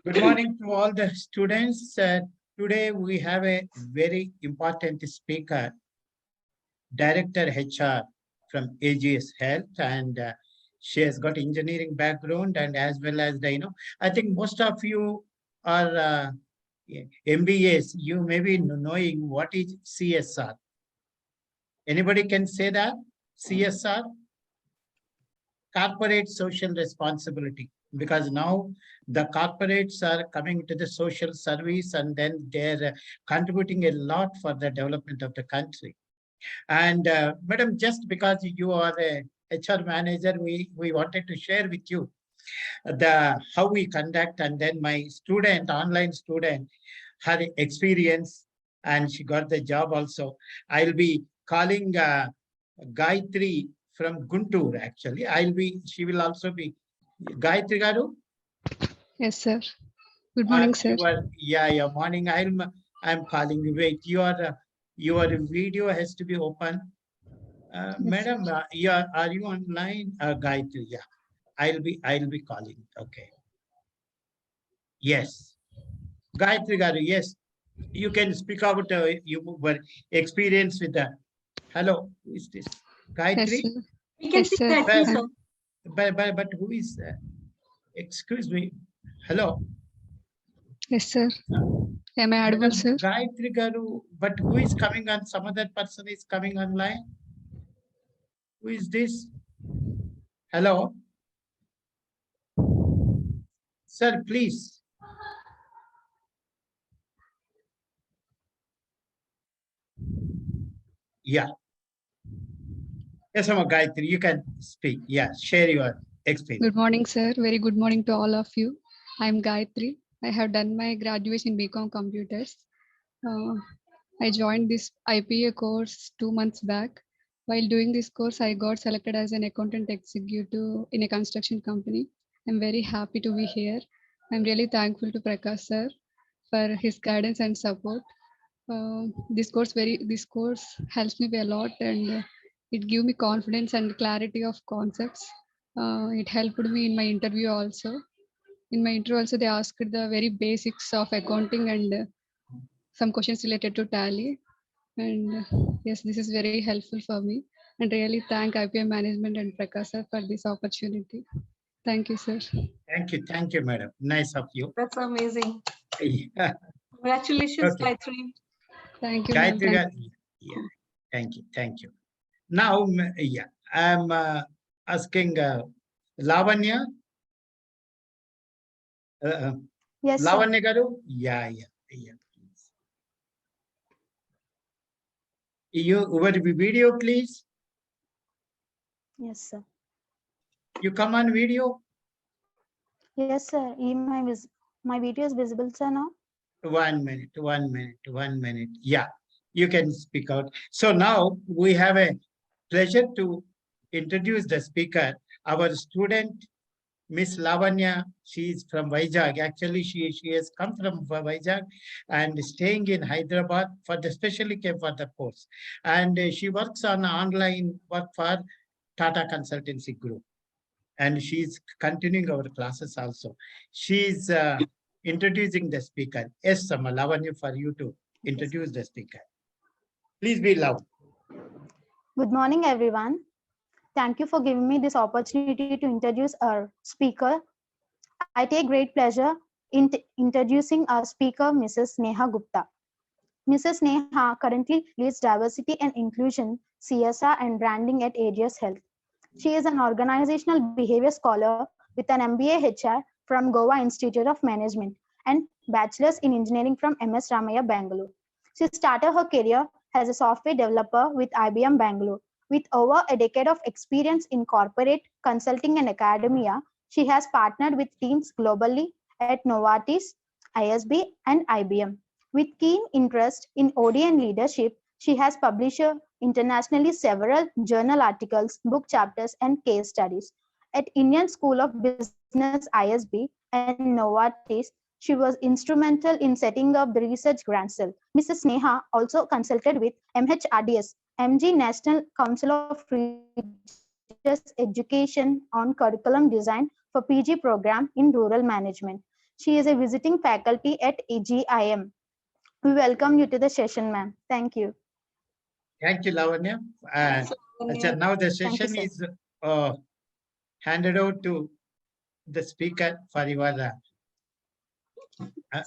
Good morning to all the students. Today we have a very important speaker, Director HR from AGS Health, and she has got engineering background and as well as I think most of you are MBAs. You may be knowing what is CSR. Anybody can say that? CSR, corporate social responsibility, because now the corporates are coming to the social service and then they're contributing a lot for the development of the country. And madam, just because you are a HR manager, we wanted to share with you the how we conduct, and then my student, online student, her experience, and she got the job also. I'll be calling Gayatri from Guntur. Actually, she will also be Gayatri Garu. Yes, sir. Good morning, sir. Yeah, morning. I'm calling you. Wait, your video has to be open. Yes, Madam, are you online? Gayatri, yeah. I'll be calling. Okay. Yes. Gayatri Garu, yes. You can speak about your experience with the. Hello, who is this? yes, Gayatri? sir. We can Yes, see sir. that But, too, sir. but who is, excuse me. Hello. Yes, sir. Am I audible, Madam sir? Gayatri Garu, but who is coming on? Some other person is coming online. Who is this? Hello? Sir, please. Yeah. Yes, Gayatri, you can speak. Yeah, share your experience. Good morning, sir. Very good morning to all of you. I'm Gayatri. I have done my graduation in BCom Computers. Uh, I joined this IPA course 2 months back. While doing this course, I got selected as an accountant executive in a construction company. I'm very happy to be here. I'm really thankful to Prakash sir for his guidance and support. This course helps me a lot, and it give me confidence and clarity of concepts. It helped me in my interview also. In my interview also, they asked the very basics of accounting and some questions related to tally. And yes, this is very helpful for me. And really thank IPM management and Prakash sir for this opportunity. Thank you, sir. Thank you, madam. Nice of you. That's amazing. Yeah. Congratulations, Okay. Gayatri. Thank you, ma'am. Gayatri, Thank yeah, thank you. Now, yeah, I'm asking Lavanya. Yes, sir. Lavanya Garu? Yeah. Please. Over the video, please. Yes, sir. You come on video. Yes, sir. My video is visible, sir, now? 1 minute. Yeah, you can speak out. So now we have a pleasure to introduce the speaker, our student, Miss Lavanya. She is from Vizag. Actually, she has come from Vizag and staying in Hyderabad specially came for the course. And she works on online work for Tata Consultancy Group. And she's continuing our classes also. She's introducing the speaker. Yes, Lavanya, for you to introduce the speaker. Please be loud. Good morning, everyone. Thank you for giving me this opportunity to introduce our speaker. I take great pleasure in introducing our speaker, Mrs. Neha Gupta. Mrs. Neha currently leads Diversity and Inclusion, CSR and Branding at AGS Health. She is an organizational behavior scholar with an MBA HR from Goa Institute of Management and bachelor's in engineering from MS Ramaya, Bangalore. She started her career as a software developer with IBM Bangalore. With over a decade of experience in corporate, consulting, and academia, she has partnered with teams globally at Novartis, ISB, and IBM. With keen interest in OD and leadership, she has published internationally several journal articles, book chapters, and case studies. At Indian School of Business ISB and Novartis, she was instrumental in setting up the research grant cell. Mrs. Neha also consulted with MHRDS, MG National Council of Religious Education on curriculum design for PG program in rural management. She is a visiting faculty at AGIM. We welcome you to the session, ma'am. Thank you. Thank you, Lavanya. Thanks, Lavanya. So now the Thank you, session sir. is handed over to the speaker for your,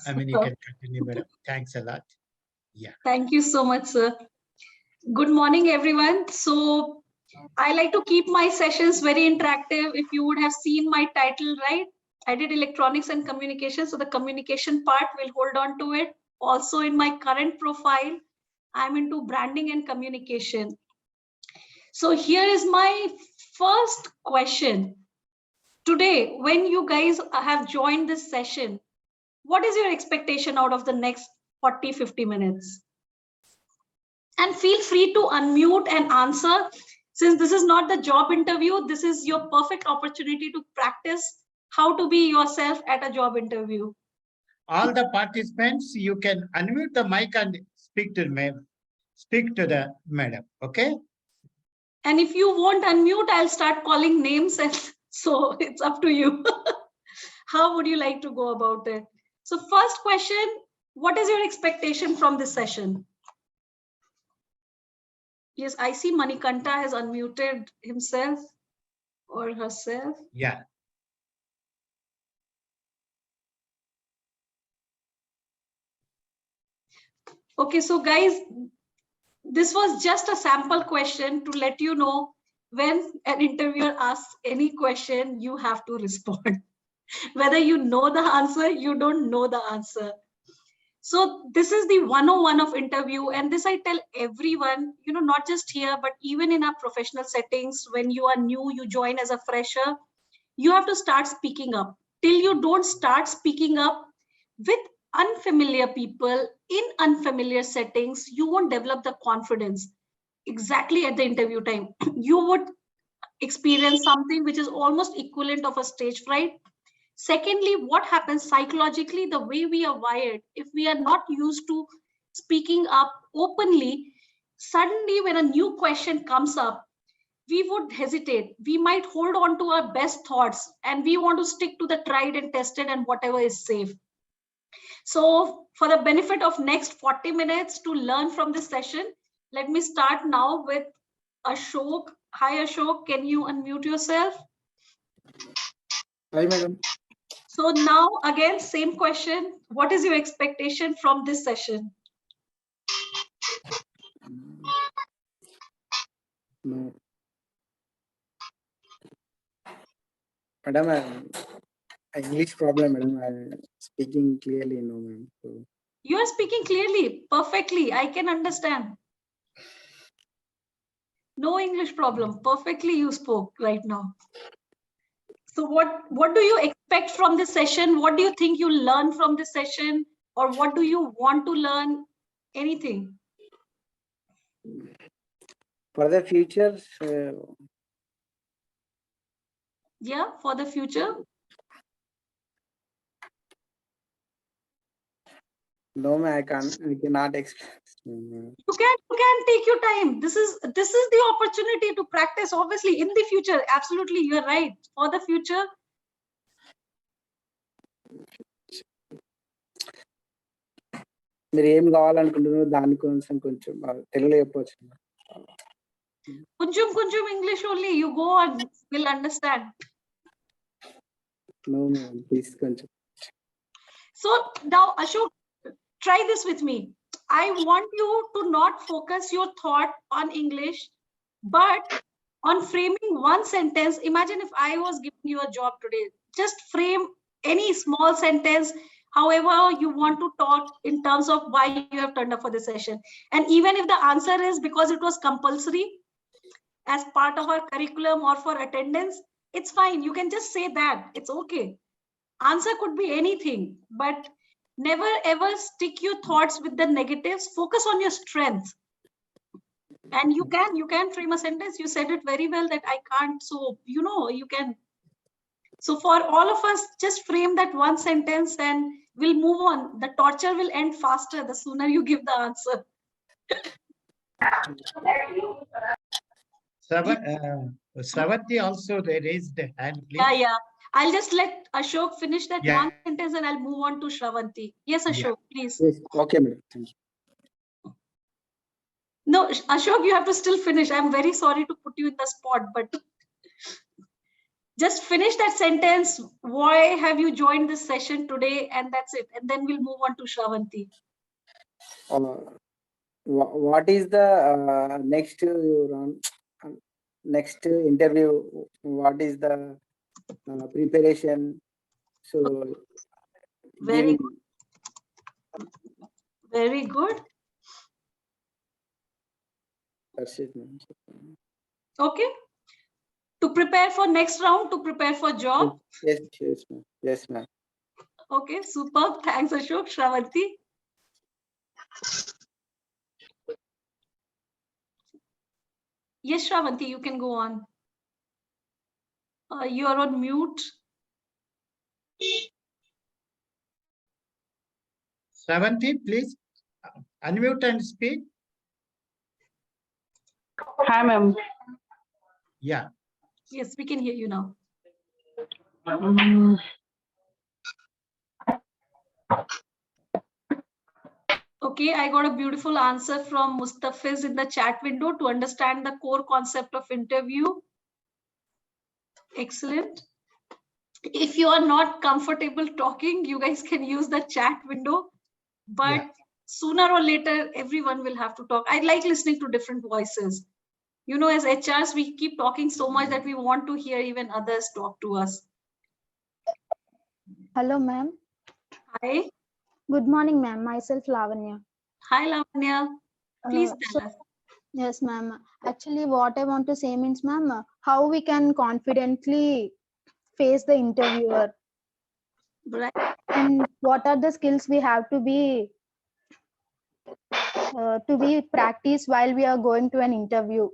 I mean, you can continue, madam. Thanks a lot. Thank you so much, sir. Good morning, everyone. So I like to keep my sessions very interactive. If you would have seen my title, right? I did electronics and communication. So the communication part will hold on to it. Also in my current profile, I'm into branding and communication. So here is my first question. Today, when you guys have joined this session, what is your expectation out of the next 40-50 minutes? And feel free to unmute and answer. Since this is not the job interview, this is your perfect opportunity to practice how to be yourself at a job interview. All the participants, you can unmute the mic and speak to the madam. Okay. And if you won't unmute, I'll start calling names, and so it's up to you. How would you like to go about it? So first question, what is your expectation from this session? Yes, I see Manikanta has unmuted himself or herself. Yeah. Okay, so guys, this was just a sample question to let you know when an interviewer asks any question, you have to respond. Whether you know the answer, you don't know the answer. So this is the 101 of interview, and this I tell everyone, you know, not just here, but even in our professional settings, when you are new, you join as a fresher, you have to start speaking up. Till you don't start speaking up with unfamiliar people in unfamiliar settings, you won't develop the confidence. Exactly at the interview time, you would experience something which is almost equivalent of a stage fright. Secondly, what happens psychologically, the way we are wired, if we are not used to speaking up openly, suddenly when a new question comes up, we would hesitate. We might hold on to our best thoughts and we want to stick to the tried and tested and whatever is safe. So for the benefit of next 40 minutes to learn from this session, let me start now with Ashok. Hi Ashok, can you unmute yourself? Hi, madam. So now again, same question. What is your expectation from this session? No. Madam, English problem, madam. I'm speaking clearly, no, ma'am. So, You are speaking clearly, perfectly. I can understand. No English problem. Perfectly you spoke right now. So what do you expect from this session? What do you think you'll learn from this session? Or what do you want to learn? Anything? for the future, Yeah, for the future? no, ma'am, I cannot express. You can take your time. This is the opportunity to practice. Obviously, in the future, absolutely, you're right. For the future, మీరు ఏం కావాలనుకుంటున్నారో దానికోసం కొంచెం తెలుగులో చెప్పవచ్చు. kunjum English only. You go and will understand. No, ma'am, please కొంచెం. So now, Ashok, try this with me. I want you to not focus your thought on English, but on framing one sentence. Imagine if I was giving you a job today. Just frame any small sentence, however you want to talk in terms of why you have turned up for the session. And even if the answer is because it was compulsory as part of our curriculum or for attendance, it's fine. You can just say that. It's okay. Answer could be anything, but never ever stick your thoughts with the negatives. Focus on your strength. And you can frame a sentence. You said it very well that I can't. So, you know, you can. So for all of us, just frame that one sentence and we'll move on. The torture will end faster the sooner you give the answer. Sravanti also they raised the hand, Yeah, please. yeah. I'll just let Ashok finish that Yeah. one sentence and I'll move on to Shravanti. Yes, Yeah. Ashok, please. Yes, okay, madam. Thank you. No, Ashok, you have to still finish. I'm very sorry to put you in the spot, but just finish that sentence. Why have you joined this session today? And that's it. And then we'll move on to Shravanti. What is the next round? Next interview? What is the preparation? So, Very giving. good. Very good. That's it, ma'am. Okay. To prepare for next round, to prepare for job. Yes, yes, ma'am. Yes, ma'am. Okay, superb. Thanks, Ashok. Shravanti. Yes, Shravanti, you can go on. You are on mute. Sravanti, please unmute and speak. Hi, ma'am. Yeah. Yes, we can hear you now. Okay, I got a beautiful answer from Mustafiz in the chat window to understand the core concept of interview. Excellent. If you are not comfortable talking, you guys can use the chat window, but Yeah. sooner or later, everyone will have to talk. I like listening to different voices. You know, as HRs, we keep talking so much that we want to hear even others talk to us. Hello, ma'am. Hi. Good morning, ma'am. Myself, Lavanya. Hi, Lavanya. Please So, tell us. yes, ma'am. Actually, what I want to say means, ma'am, how we can confidently face the interviewer Right. and what are the skills we have to be practiced while we are going to an interview.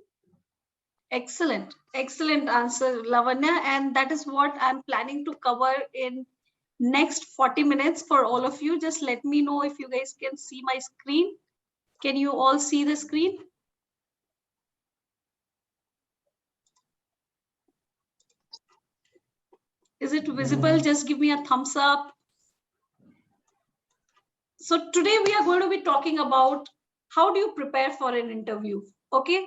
Excellent. Excellent answer, Lavanya. And that is what I'm planning to cover in next 40 minutes for all of you. Just let me know if you guys can see my screen. Can you all see the screen? Is it visible? Just give me a thumbs up. So today we are going to be talking about how do you prepare for an interview? Okay.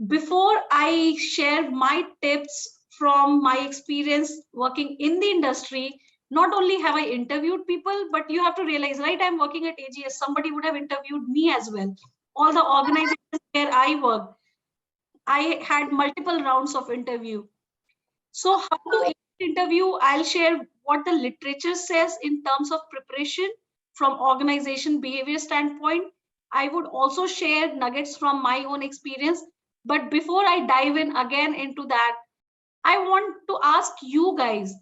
Before I share my tips from my experience working in the industry, not only have I interviewed people, but you have to realize, right? I'm working at AGS. Somebody would have interviewed me as well. All the organizations where I work, I had multiple rounds of interview. So how to interview, I'll share what the literature says in terms of preparation from organization behavior standpoint. I would also share nuggets from my own experience. But before I dive in again into that, I want to ask you guys,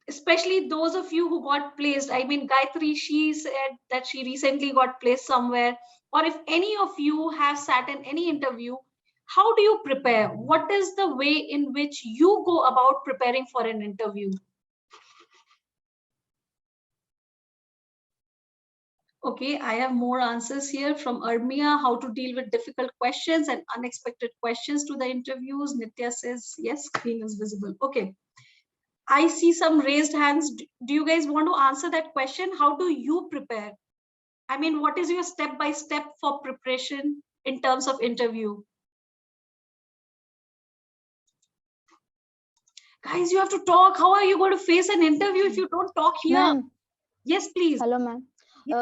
especially those of you who got placed. I mean, Gayatri, she said that she recently got placed somewhere. Or if any of you have sat in any interview, how do you prepare? What is the way in which you go about preparing for an interview? Okay, I have more answers here from Armia, how to deal with difficult questions and unexpected questions to the interviews. Nitya says, yes, screen is visible. Okay. I see some raised hands. Do you guys want to answer that question? How do you prepare? I mean, what is your step-by-step for preparation in terms of interview? Guys, you have to talk. How are you going to face an interview if you don't talk here? Ma'am. Yes, please. Hello, ma'am.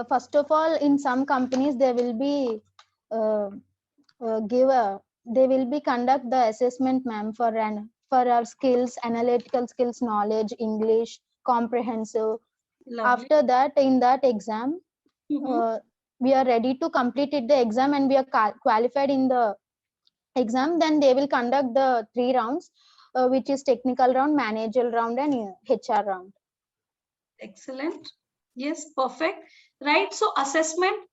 First of all, in some companies, they will be they will be conduct the assessment, ma'am, for our skills, analytical skills, knowledge, English, comprehensive. Lovely. After that, in that exam, we are ready to complete the exam and we are qualified in the exam. Then they will conduct the 3 rounds, which is technical round, managerial round, and HR round. Excellent. Yes, perfect. Right. So assessment.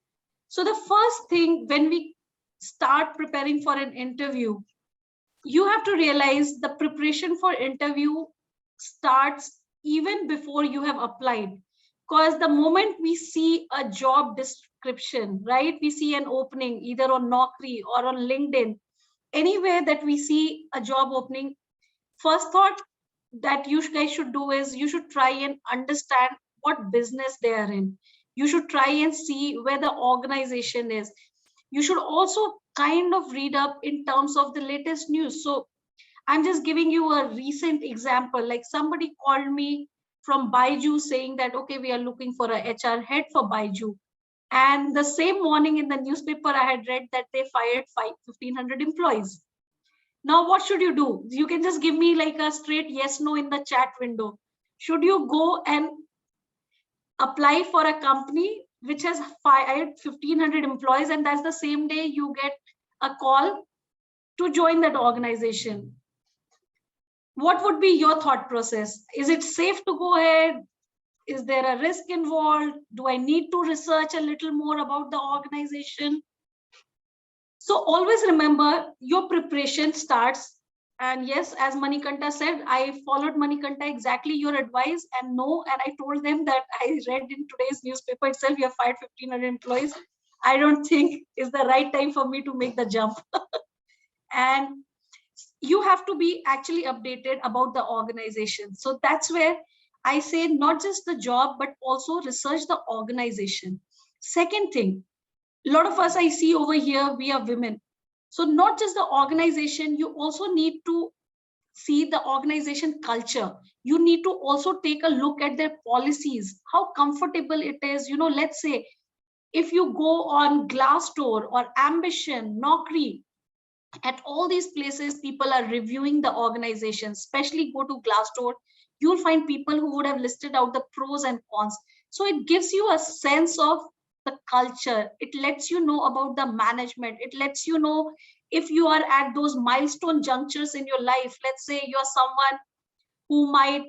So the first thing when we start preparing for an interview, you have to realize the preparation for interview starts even before you have applied. Because the moment we see a job description, right, we see an opening either on Naukri or on LinkedIn, anywhere that we see a job opening, first thought that you guys should do is you should try and understand what business they are in. You should try and see where the organization is. You should also kind of read up in terms of the latest news. So I'm just giving you a recent example. Like somebody called me from Baiju saying that, okay, we are looking for a HR head for Baiju. And the same morning in the newspaper, I had read that they fired 1,500 employees. Now, what should you do? You can just give me like a straight yes, no in the chat window. Should you go and apply for a company which has fired 1,500 employees, and that's the same day you get a call to join that organization? What would be your thought process? Is it safe to go ahead? Is there a risk involved? Do I need to research a little more about the organization? So always remember, your preparation starts. And yes, as Manikanta said, I followed Manikanta exactly your advice, and no, and I told them that I read in today's newspaper itself, you have fired 1,500 employees. I don't think is the right time for me to make the jump. And you have to be actually updated about the organization. So that's where I say not just the job, but also research the organization. Second thing, a lot of us I see over here, we are women. So not just the organization, you also need to see the organization culture. You need to also take a look at their policies, how comfortable it is. You know, let's say if you go on Glassdoor or Ambition, Naukri, at all these places, people are reviewing the organization. Especially go to Glassdoor, you'll find people who would have listed out the pros and cons. So it gives you a sense of the culture. It lets you know about the management. It lets you know if you are at those milestone junctures in your life. Let's say you're someone who might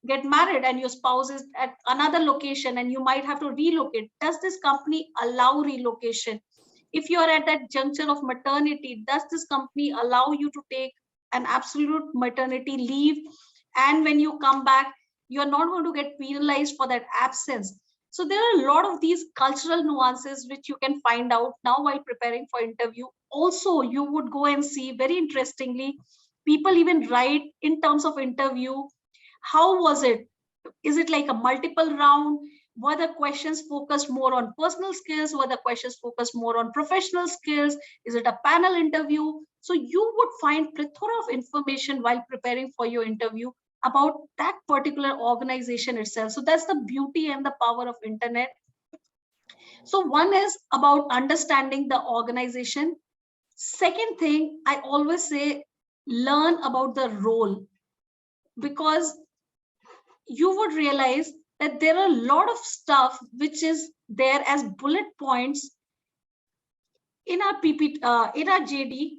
get married and your spouse is at another location and you might have to relocate. Does this company allow relocation? If you are at that juncture of maternity, does this company allow you to take an absolute maternity leave? And when you come back, you're not going to get penalized for that absence. So there are a lot of these cultural nuances which you can find out now while preparing for interview. Also, you would go and see, very interestingly, people even write in terms of interview, how was it? Is it like a multiple round? Were the questions focused more on personal skills? Were the questions focused more on professional skills? Is it a panel interview? So you would find plethora of information while preparing for your interview about that particular organization itself. So that's the beauty and the power of internet. So one is about understanding the organization. Second thing, I always say, learn about the role, because you would realize that there are a lot of stuff which is there as bullet points in our in our JD,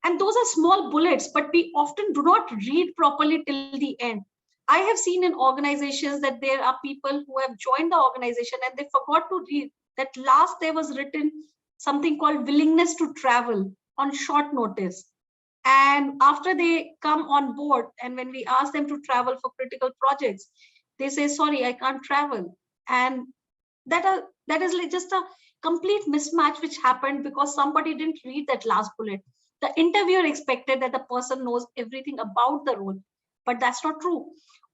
and those are small bullets, but we often do not read properly till the end. I have seen in organizations that there are people who have joined the organization and they forgot to read that last there was written something called willingness to travel on short notice. And after they come on board, and when we ask them to travel for critical projects, they say, sorry, I can't travel. And that is like just a complete mismatch which happened because somebody didn't read that last bullet. The interviewer expected that the person knows everything about the role, but that's not true.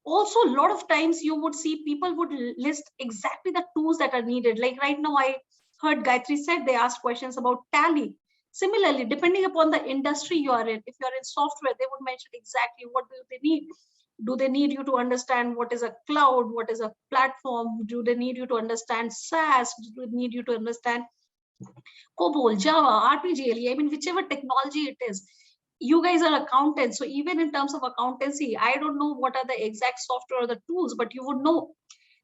Also, a lot of times you would see people would list exactly the tools that are needed. Like right now, I heard Gayatri said they asked questions about Tally. Similarly, depending upon the industry you are in, if you're in software, they would mention exactly what do they need. Do they need you to understand what is a cloud, what is a platform? Do they need you to understand SaaS? Do they need you to understand COBOL, Java, RPGLE? I mean, whichever technology it is. You guys are accountants, so even in terms of accountancy, I don't know what are the exact software or the tools, but you would know.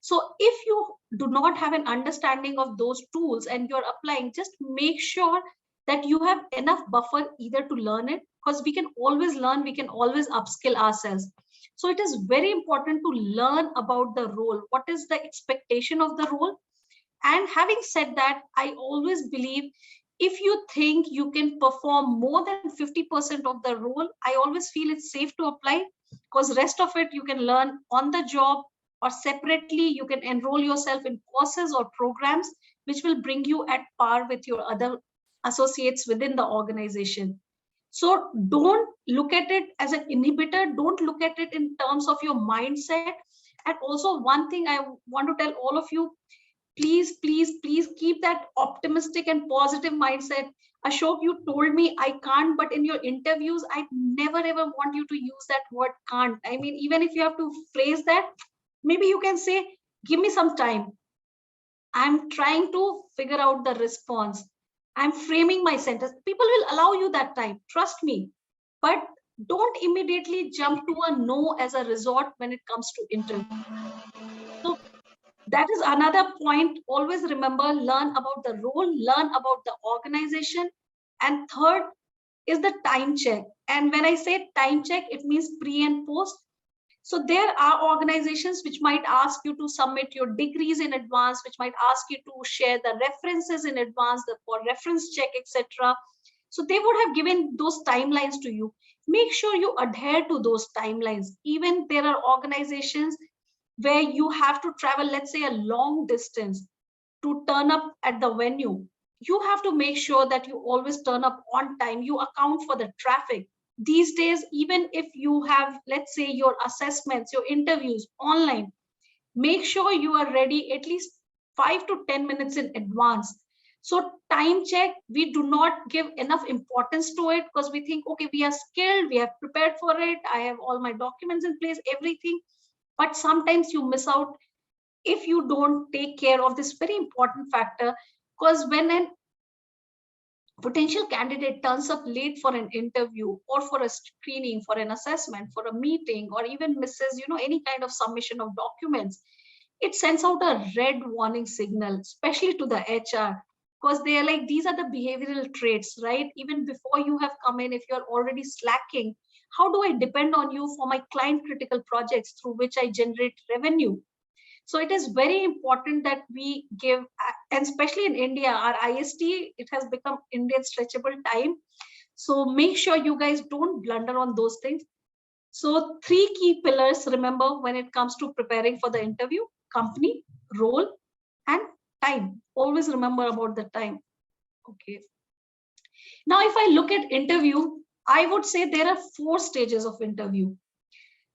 So if you do not have an understanding of those tools and you're applying, just make sure that you have enough buffer either to learn it, because we can always learn, we can always upskill ourselves. So it is very important to learn about the role. What is the expectation of the role? And having said that, I always believe if you think you can perform more than 50% of the role, I always feel it's safe to apply, because rest of it you can learn on the job, or separately you can enroll yourself in courses or programs which will bring you at par with your other associates within the organization. So don't look at it as an inhibitor. Don't look at it in terms of your mindset. And also one thing I want to tell all of you, please, please, please keep that optimistic and positive mindset. Ashok, you told me I can't, but in your interviews, I never ever want you to use that word can't. I mean, even if you have to phrase that, maybe you can say, give me some time. I'm trying to figure out the response. I'm framing my sentence. People will allow you that time, trust me. But don't immediately jump to a no as a resort when it comes to interview. So that is another point. Always remember, learn about the role, learn about the organization. And third is the time check. And when I say time check, it means pre and post. So there are organizations which might ask you to submit your degrees in advance, which might ask you to share the references in advance, for reference check, etc. So they would have given those timelines to you. Make sure you adhere to those timelines. Even there are organizations where you have to travel, let's say, a long distance to turn up at the venue. You have to make sure that you always turn up on time. You account for the traffic. These days, even if you have, let's say, your assessments, your interviews online, make sure you are ready at least 5 to 10 minutes in advance. So time check, we do not give enough importance to it because we think, okay, we are skilled, we have prepared for it, I have all my documents in place, everything. But sometimes you miss out if you don't take care of this very important factor, because when a potential candidate turns up late for an interview or for a screening, for an assessment, for a meeting, or even misses, any kind of submission of documents, it sends out a red warning signal, especially to the HR, because they are like, these are the behavioral traits, right? Even before you have come in, if you're already slacking, how do I depend on you for my client critical projects through which I generate revenue? So it is very important that we give, and especially in India, our IST, it has become Indian stretchable time. So make sure you guys don't blunder on those things. So 3 key pillars, remember, when it comes to preparing for the interview: company, role, and time. Always remember about the time. Okay. Now, if I look at interview, I would say there are 4 stages of interview.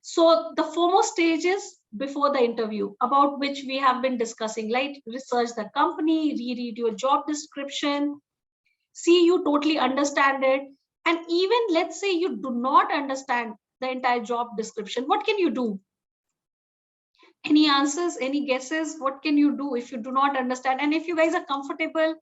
So the foremost stages before the interview, about which we have been discussing, like research the company, reread your job description, see you totally understand it. And even let's say you do not understand the entire job description, what can you do? Any answers, any guesses? What can you do if you do not understand? And if you guys are comfortable,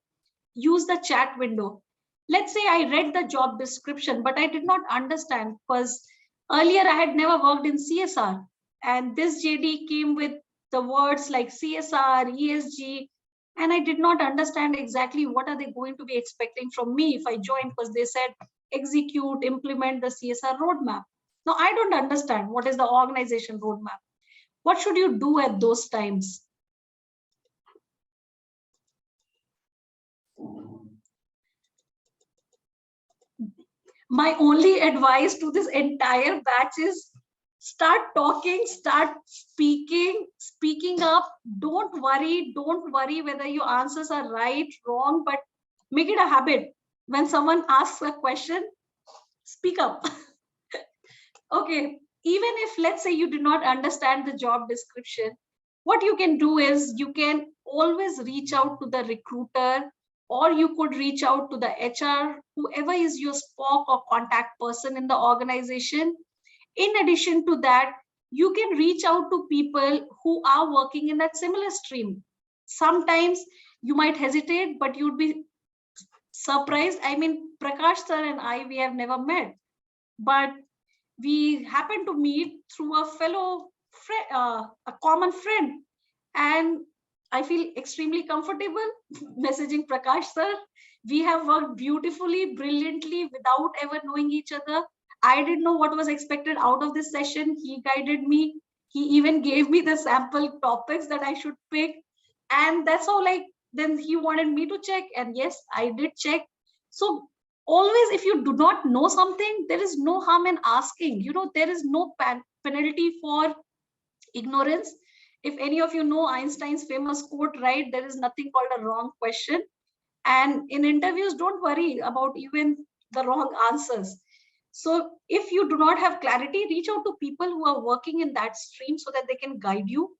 use the chat window. Let's say I read the job description, but I did not understand because earlier I had never worked in CSR. And this JD came with the words like CSR, ESG, and I did not understand exactly what are they going to be expecting from me if I joined, because they said execute, implement the CSR roadmap. Now I don't understand what is the organization roadmap. What should you do at those times? My only advice to this entire batch is start talking, start speaking up. Don't worry whether your answers are right, wrong, but make it a habit. When someone asks a question, speak up. Okay, even if, let's say, you do not understand the job description, what you can do is you can always reach out to the recruiter, or you could reach out to the HR, whoever is your spoke or contact person in the organization. In addition to that, you can reach out to people who are working in that similar stream. Sometimes you might hesitate, but you'd be surprised. I mean, Prakash sir and I, we have never met, but we happened to meet through a fellow friend, a common friend, and I feel extremely comfortable messaging Prakash sir. We have worked beautifully, brilliantly without ever knowing each other. I didn't know what was expected out of this session. He guided me. He even gave me the sample topics that I should pick. And that's how, like, then he wanted me to check. And yes, I did check. So always, if you do not know something, there is no harm in asking. There is no penalty for ignorance. If any of you know Einstein's famous quote, right, there is nothing called a wrong question. And in interviews, don't worry about even the wrong answers. So if you do not have clarity, reach out to people who are working in that stream so that they can guide you.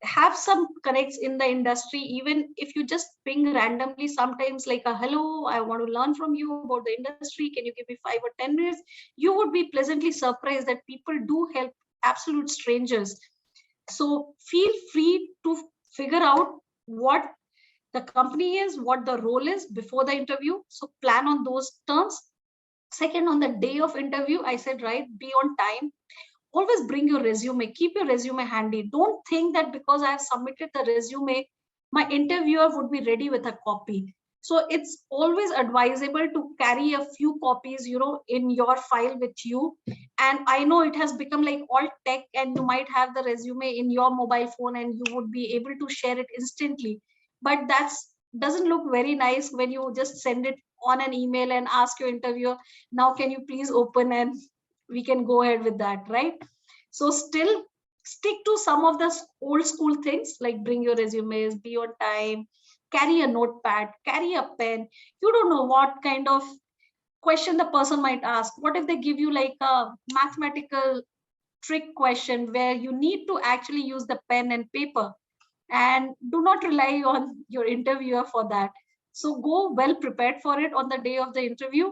Have some connects in the industry. Even if you just ping randomly, sometimes like a hello, I want to learn from you about the industry, can you give me 5 or 10 minutes? You would be pleasantly surprised that people do help absolute strangers. So feel free to figure out what the company is, what the role is before the interview. So plan on those terms. Second, on the day of interview, I said, right, be on time. Always bring your resume, keep your resume handy. Don't think that because I have submitted the resume, my interviewer would be ready with a copy. So it's always advisable to carry a few copies, in your file with you. And I know it has become like all tech, and you might have the resume in your mobile phone and you would be able to share it instantly. But that's doesn't look very nice when you just send it on an email and ask your interviewer, now can you please open and we can go ahead with that, right? So still stick to some of the old school things, like bring your resumes, be on time, carry a notepad, carry a pen. You don't know what kind of question the person might ask. What if they give you like a mathematical trick question where you need to actually use the pen and paper? And do not rely on your interviewer for that. So go well prepared for it on the day of the interview.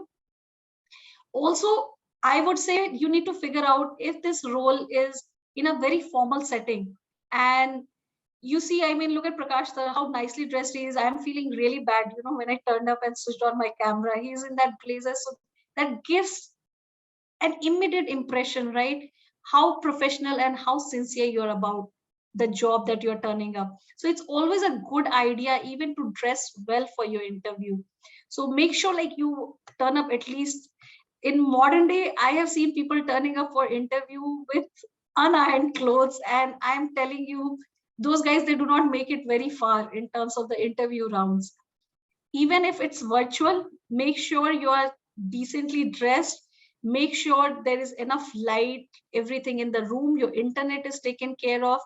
Also, I would say you need to figure out if this role is in a very formal setting. And you see, I mean, look at Prakash, how nicely dressed he is. I'm feeling really bad, when I turned up and switched on my camera. He's in that blazer. So that gives an immediate impression, right? How professional and how sincere you're about the job that you're turning up. So it's always a good idea even to dress well for your interview. So make sure like you turn up at least. In modern day, I have seen people turning up for interview with unironed clothes, and I'm telling you, those guys, they do not make it very far in terms of the interview rounds. Even if it's virtual, make sure you are decently dressed, make sure there is enough light, everything in the room, your internet is taken care of,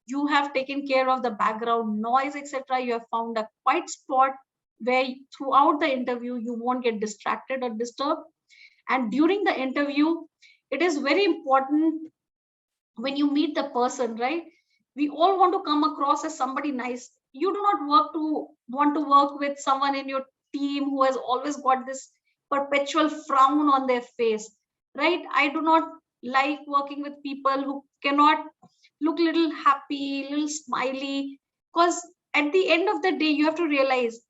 you have taken care of the background noise, etc. You have found a quiet spot where throughout the interview you won't get distracted or disturbed. And during the interview, it is very important when you meet the person, right? We all want to come across as somebody nice. You do not want to work with someone in your team who has always got this perpetual frown on their face, right? I do not like working with people who cannot look little happy, little smiley, because at the end of the day, you have to realize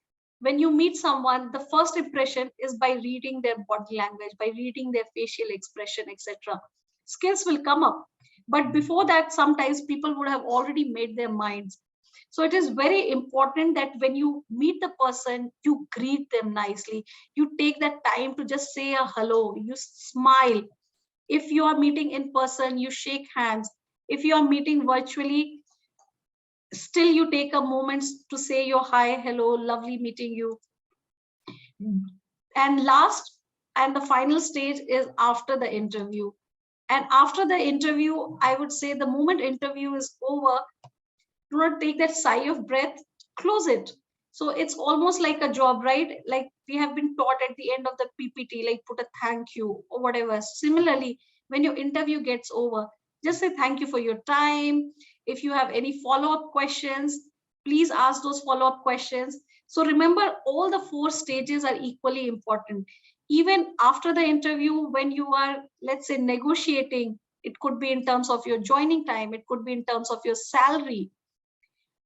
when you meet someone, the first impression is by reading their body language, by reading their facial expression, etc. Skills will come up, but before that, sometimes people would have already made their minds. So it is very important that when you meet the person, you greet them nicely. You take that time to just say a hello, you smile. If you are meeting in person, you shake hands. If you are meeting virtually, still you take a moment to say your hi, hello, lovely meeting you. And last and the final stage is after the interview. And after the interview, I would say the moment interview is over, do not take that sigh of breath, close it. So it's almost like a job, right? Like we have been taught at the end of the PPT, like put a thank you or whatever. Similarly, when your interview gets over, just say thank you for your time. If you have any follow-up questions, please ask those follow-up questions. So remember, all the 4 stages are equally important. Even after the interview, when you are, let's say, negotiating, it could be in terms of your joining time, it could be in terms of your salary.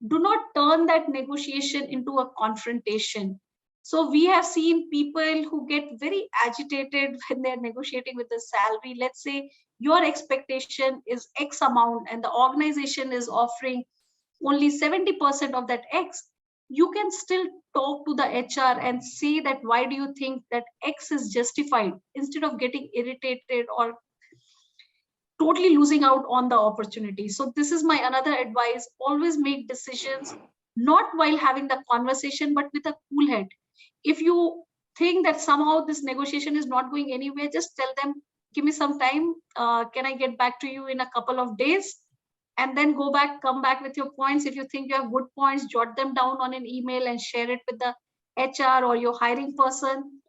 Do not turn that negotiation into a confrontation. So we have seen people who get very agitated when they're negotiating with the salary. Let's say your expectation is X amount and the organization is offering only 70% of that X. You can still talk to the HR and say that why do you think that X is justified, instead of getting irritated or totally losing out on the opportunity. So this is my another advice. Always make decisions, not while having the conversation, but with a cool head. If you think that somehow this negotiation is not going anywhere, just tell them, give me some time. Can I get back to you in a couple of days? And then come back with your points. If you think you have good points, jot them down on an email and share it with the HR or your hiring person.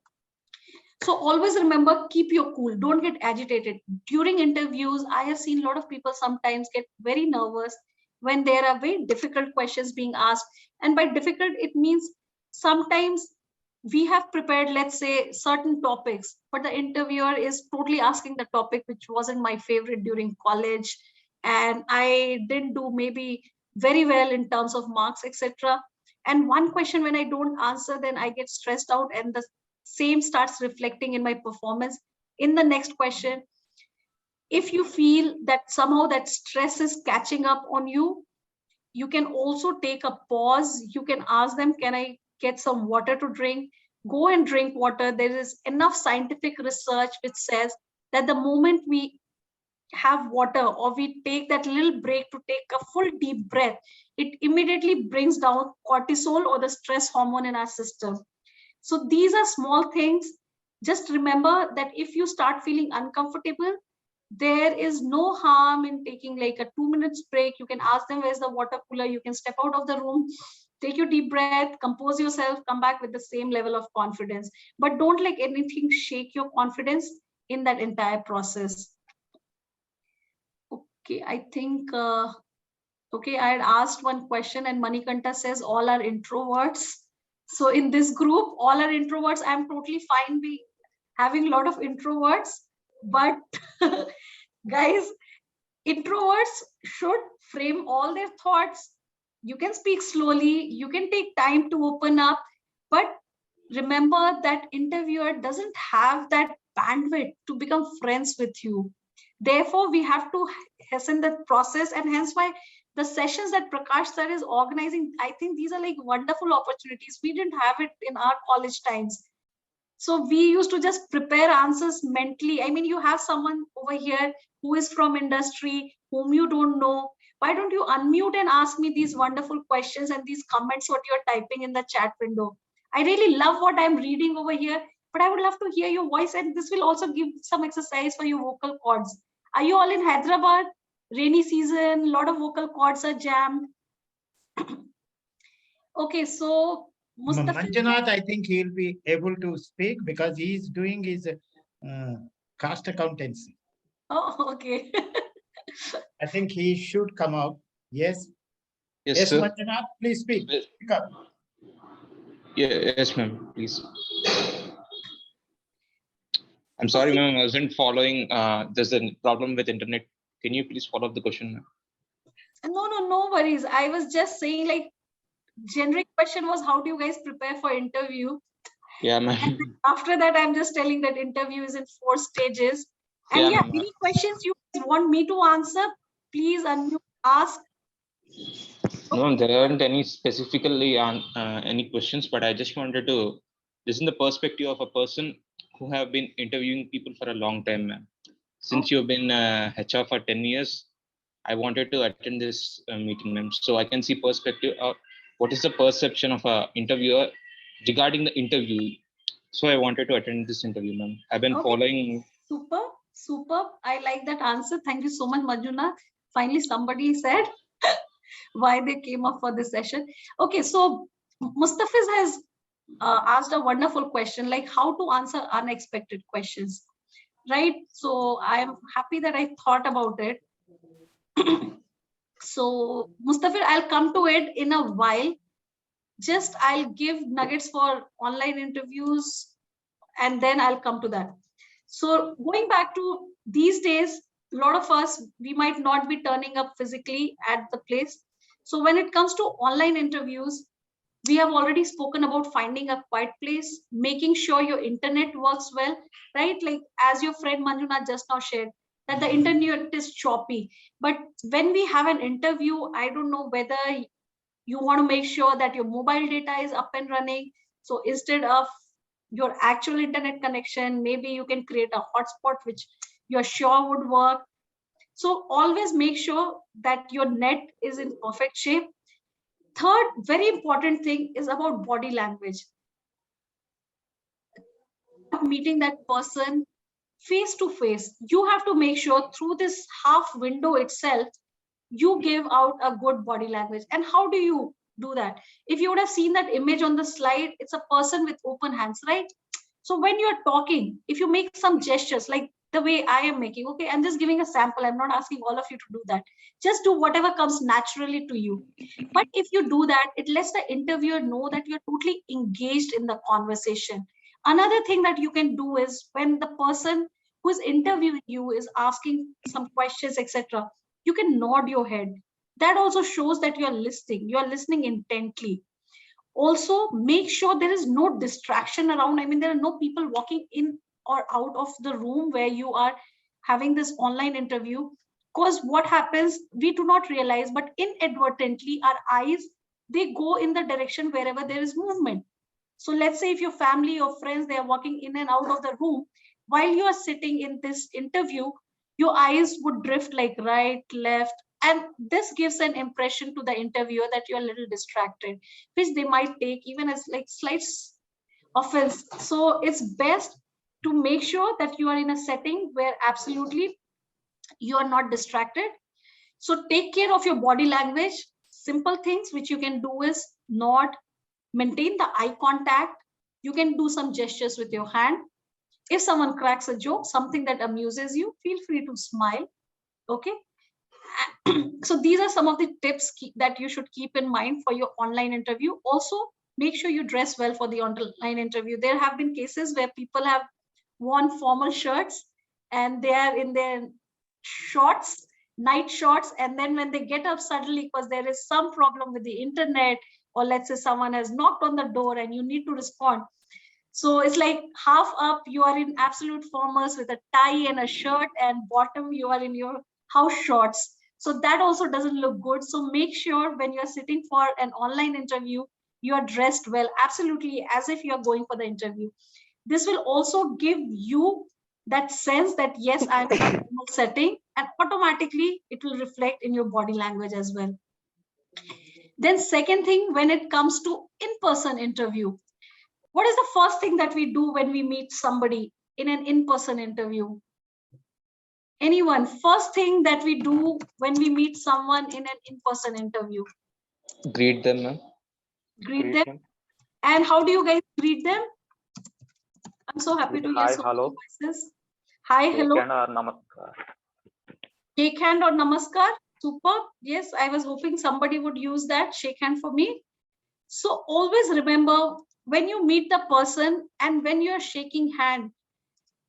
So always remember, keep your cool. Don't get agitated. During interviews, I have seen a lot of people sometimes get very nervous when there are very difficult questions being asked. And by difficult, it means sometimes we have prepared, let's say, certain topics, but the interviewer is totally asking the topic which wasn't my favorite during college, and I didn't do maybe very well in terms of marks, etc. And one question, when I don't answer, then I get stressed out, and the same starts reflecting in my performance in the next question. If you feel that somehow that stress is catching up on you, you can also take a pause. You can ask them, can I get some water to drink? Go and drink water. There is enough scientific research which says that the moment we have water or we take that little break to take a full deep breath, it immediately brings down cortisol or the stress hormone in our system. So these are small things. Just remember that if you start feeling uncomfortable, there is no harm in taking like a 2 minutes break. You can ask them, where's the water cooler? You can step out of the room, take your deep breath, compose yourself, come back with the same level of confidence. But don't let anything shake your confidence in that entire process. Okay, I think, okay, I had asked one question and Manikanta says all are introverts. So in this group, all are introverts. I'm totally fine with having a lot of introverts, but guys, introverts should frame all their thoughts. You can speak slowly, you can take time to open up, but remember that interviewer doesn't have that bandwidth to become friends with you. Therefore, we have to hasten that process, and hence why the sessions that Prakash sir is organizing, I think these are like wonderful opportunities. We didn't have it in our college times. So we used to just prepare answers mentally. I mean, you have someone over here who is from industry, whom you don't know. Why don't you unmute and ask me these wonderful questions and these comments what you're typing in the chat window? I really love what I'm reading over here, but I would love to hear your voice, and this will also give some exercise for your vocal cords. Are you all in Hyderabad? Rainy season, a lot of vocal cords are jammed. Okay, so Mustafa. Manjunath, I think he'll be able to speak because he's doing his cost accountancy. Oh, okay. I think he should come out. Yes. Yes, Yes, sir. Manjunath, please speak. Speak up. Yeah, yes, ma'am. Please. I'm sorry, ma'am. I wasn't following. There's a problem with internet. Can you please follow up the question, ma'am? No worries. I was just saying, like, generic question was, how do you guys prepare for interview? Yeah, ma'am. And after that, I'm just telling that interview is in 4 stages. And yeah, ma'am. any questions you guys want me to answer, please unmute, ask. No, there aren't any specifically on any questions, but I just wanted to listen the perspective of a person who have been interviewing people for a long time, ma'am. Since you've been HR for 10 years, I wanted to attend this meeting, ma'am, so I can see perspective of what is the perception of a interviewer regarding the interview. So I wanted to attend this interview, ma'am. I've been following. Super. I like that answer. Thank you so much, Manjuna. Finally, somebody said why they came up for this session. Okay, so Mustafiz has asked a wonderful question, like how to answer unexpected questions, right? So I am happy that I thought about it. So Mustafir, I'll come to it in a while. Just I'll give nuggets for online interviews and then I'll come to that. So going back to these days, a lot of us, we might not be turning up physically at the place. So when it comes to online interviews, we have already spoken about finding a quiet place, making sure your internet works well, right? Like as your friend Manjuna just now shared, that the internet is choppy. But when we have an interview, I don't know whether you want to make sure that your mobile data is up and running. So instead of your actual internet connection, maybe you can create a hotspot which you're sure would work. So always make sure that your net is in perfect shape. Third, very important thing is about body language. Meeting that person face to face, you have to make sure through this half window itself, you give out a good body language. And how do you do that? If you would have seen that image on the slide, it's a person with open hands, right? So when you're talking, if you make some gestures like the way I am making, okay, I'm just giving a sample. I'm not asking all of you to do that. Just do whatever comes naturally to you. But if you do that, it lets the interviewer know that you're totally engaged in the conversation. Another thing that you can do is when the person who is interviewing you is asking some questions, etc., you can nod your head. That also shows that you're listening intently. Also, make sure there is no distraction around. I mean, there are no people walking in or out of the room where you are having this online interview. Because what happens, we do not realize, but inadvertently, our eyes, they go in the direction wherever there is movement. So let's say if your family or friends, they are walking in and out of the room, while you are sitting in this interview, your eyes would drift like right, left, and this gives an impression to the interviewer that you're a little distracted, which they might take even as like slight offense. So it's best to make sure that you are in a setting where absolutely you are not distracted. So take care of your body language. Simple things which you can do is nod, maintain the eye contact. You can do some gestures with your hand. If someone cracks a joke, something that amuses you, feel free to smile. Okay. So these are some of the tips that you should keep in mind for your online interview. Also, make sure you dress well for the online interview. There have been cases where people have worn formal shirts and they are in their shorts, night shorts, and then when they get up suddenly because there is some problem with the internet, or let's say someone has knocked on the door and you need to respond. So it's like half up, you are in absolute formals with a tie and a shirt, and bottom you are in your house shorts. So that also doesn't look good. So make sure when you're sitting for an online interview, you are dressed well, absolutely as if you're going for the interview. This will also give you that sense that yes, I'm in a formal setting, and automatically it will reflect in your body language as well. Then second thing, when it comes to in-person interview, what is the first thing that we do when we meet somebody in an in-person interview? Anyone? First thing that we do when we meet someone in an in-person interview? Greet them, ma'am. Greet them. And how do you guys greet them? I'm so happy to hear Hi, so hello. many voices. Hi, hello. Shake hand or namaskar. Shake hand or namaskar. Super. Yes, I was hoping somebody would use that. Shake hand for me. So always remember, when you meet the person and when you're shaking hand,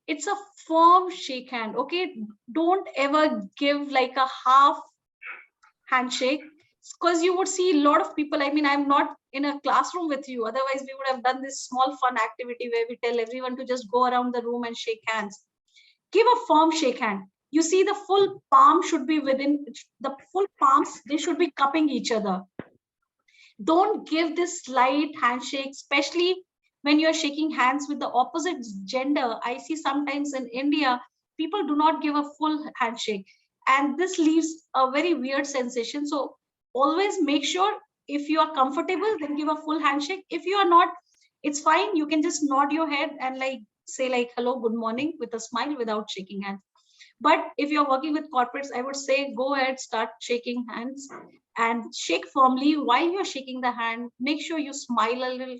it's a firm shake hand. Okay, don't ever give like a half handshake, because you would see a lot of people. I mean, I'm not in a classroom with you, otherwise we would have done this small fun activity where we tell everyone to just go around the room and shake hands. Give a firm shake hand. You see, the full palm should be within the full palms, they should be cupping each other. Don't give this slight handshake, especially when you're shaking hands with the opposite gender. I see sometimes in India, people do not give a full handshake, and this leaves a very weird sensation. So always make sure, if you are comfortable, then give a full handshake. If you are not, it's fine. You can just nod your head and like say like hello, good morning with a smile without shaking hands. But if you're working with corporates, I would say go ahead, start shaking hands and shake firmly. While you're shaking the hand, make sure you smile a little.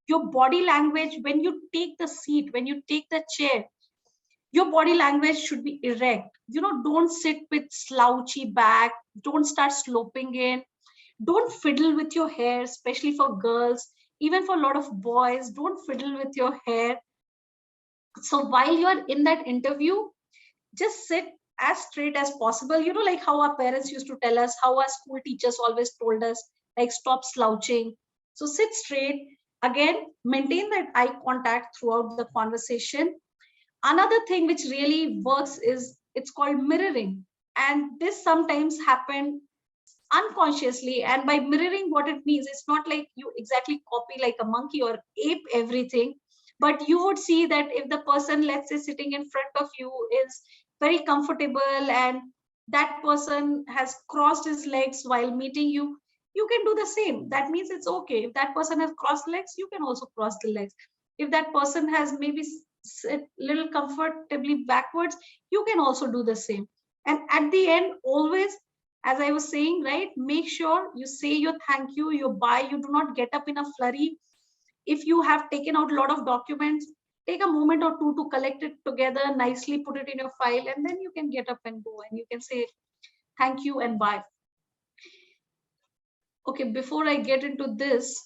Your body language, when you take the seat, when you take the chair, your body language should be erect. Don't sit with slouchy back. Don't start sloping in. Don't fiddle with your hair, especially for girls. Even for a lot of boys, don't fiddle with your hair. So while you are in that interview, just sit as straight as possible. Like how our parents used to tell us, how our school teachers always told us, like stop slouching. So sit straight. Again, maintain that eye contact throughout the conversation. Another thing which really works is, it's called mirroring. And this sometimes happen unconsciously. And by mirroring, what it means, it's not like you exactly copy like a monkey or ape everything, but you would see that if the person, let's say, sitting in front of you is very comfortable and that person has crossed his legs while meeting you, you can do the same. That means it's okay. If that person has crossed legs, you can also cross the legs. If that person has maybe sit little comfortably backwards, you can also do the same. And at the end, always, as I was saying, right, make sure you say your thank you, your bye. You do not get up in a flurry. If you have taken out a lot of documents, take a moment or two to collect it together, nicely put it in your file, and then you can get up and go and you can say thank you and bye. Okay, before I get into this,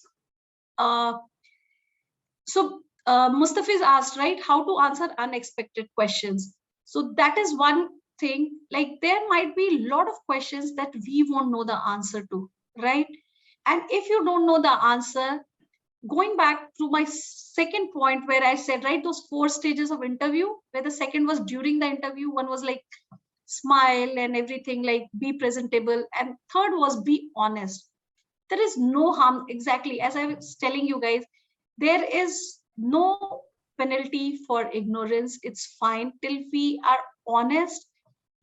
Mustafa is asked, right, how to answer unexpected questions. So that is one thing, like there might be a lot of questions that we won't know the answer to, right? And if you don't know the answer, going back to my second point where I said, right, those 4 stages of interview, where the second was during the interview, one was like smile and everything, like be presentable, and third was be honest. There is no harm, exactly as I was telling you guys, there is no penalty for ignorance. It's fine till we are honest.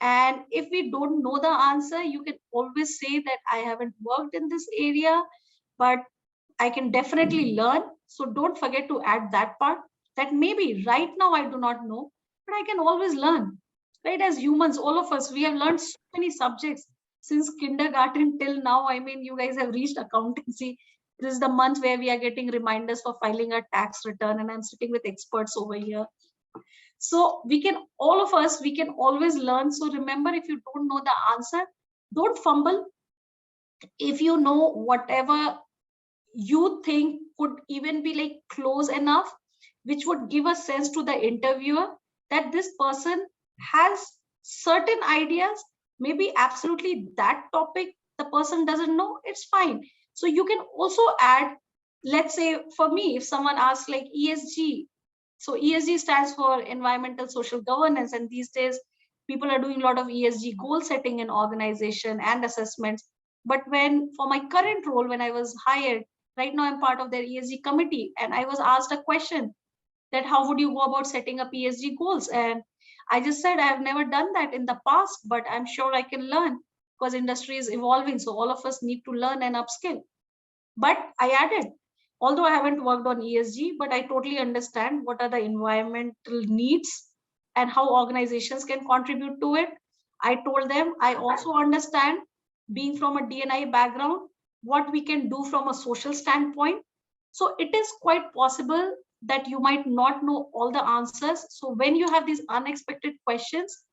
And if we don't know the answer, you can always say that I haven't worked in this area, but I can definitely learn. So don't forget to add that part, that maybe right now I do not know, but I can always learn. Right? As humans, all of us, we have learned so many subjects since kindergarten till now. I mean, you guys have reached accountancy. This is the month where we are getting reminders for filing a tax return, and I'm sitting with experts over here. So we can, all of us, we can always learn. So remember, if you don't know the answer, don't fumble. If you know whatever you think could even be like close enough, which would give a sense to the interviewer that this person has certain ideas, maybe absolutely that topic the person doesn't know, it's fine. So you can also add, let's say for me, if someone asks like ESG, so ESG stands for environmental social governance, and these days people are doing a lot of ESG goal setting in organization and assessments. But when for my current role, when I was hired, right now I'm part of their ESG committee, and I was asked a question that how would you go about setting up ESG goals? And I just said I have never done that in the past, but I'm sure I can learn because industry is evolving. So all of us need to learn and upskill. But I added, although I haven't worked on ESG, but I totally understand what are the environmental needs and how organizations can contribute to it. I told them I also understand, being from a D&I background, what we can do from a social standpoint. So it is quite possible that you might not know all the answers. So when you have these unexpected questions,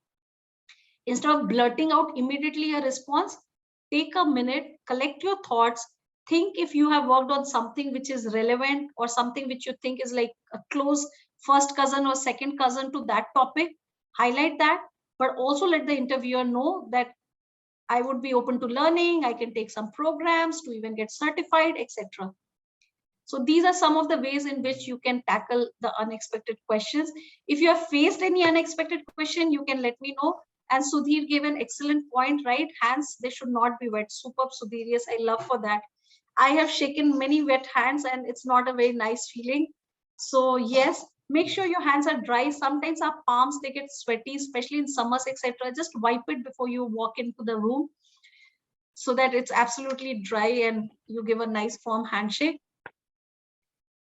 instead of blurting out immediately a response, take a minute, collect your thoughts, think if you have worked on something which is relevant or something which you think is like a close first cousin or second cousin to that topic, highlight that, but also let the interviewer know that I would be open to learning, I can take some programs to even get certified, etc. So these are some of the ways in which you can tackle the unexpected questions. If you have faced any unexpected question, you can let me know. And Sudhir gave an excellent point, right? Hands, they should not be wet. Superb, Sudhir. Yes, I love for that. I have shaken many wet hands and it's not a very nice feeling. So yes, make sure your hands are dry. Sometimes our palms, they get sweaty, especially in summers, etc. Just wipe it before you walk into the room so that it's absolutely dry and you give a nice firm handshake.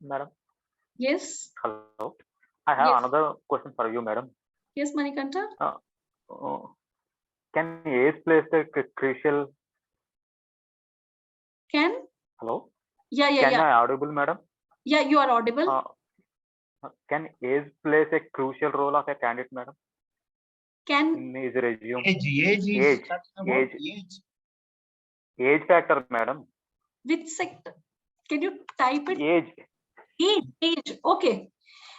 Madam. Yes. Hello. I have Yes. another question for you, madam. Yes, Manikanta. Can age play a crucial? Can? Hello. Yeah. Can I audible, madam? Yeah, you are audible. Can age plays a crucial role of a candidate, madam? Can in his resume? Age factor, madam. Which sector? Can you type it? Age. Age. Okay.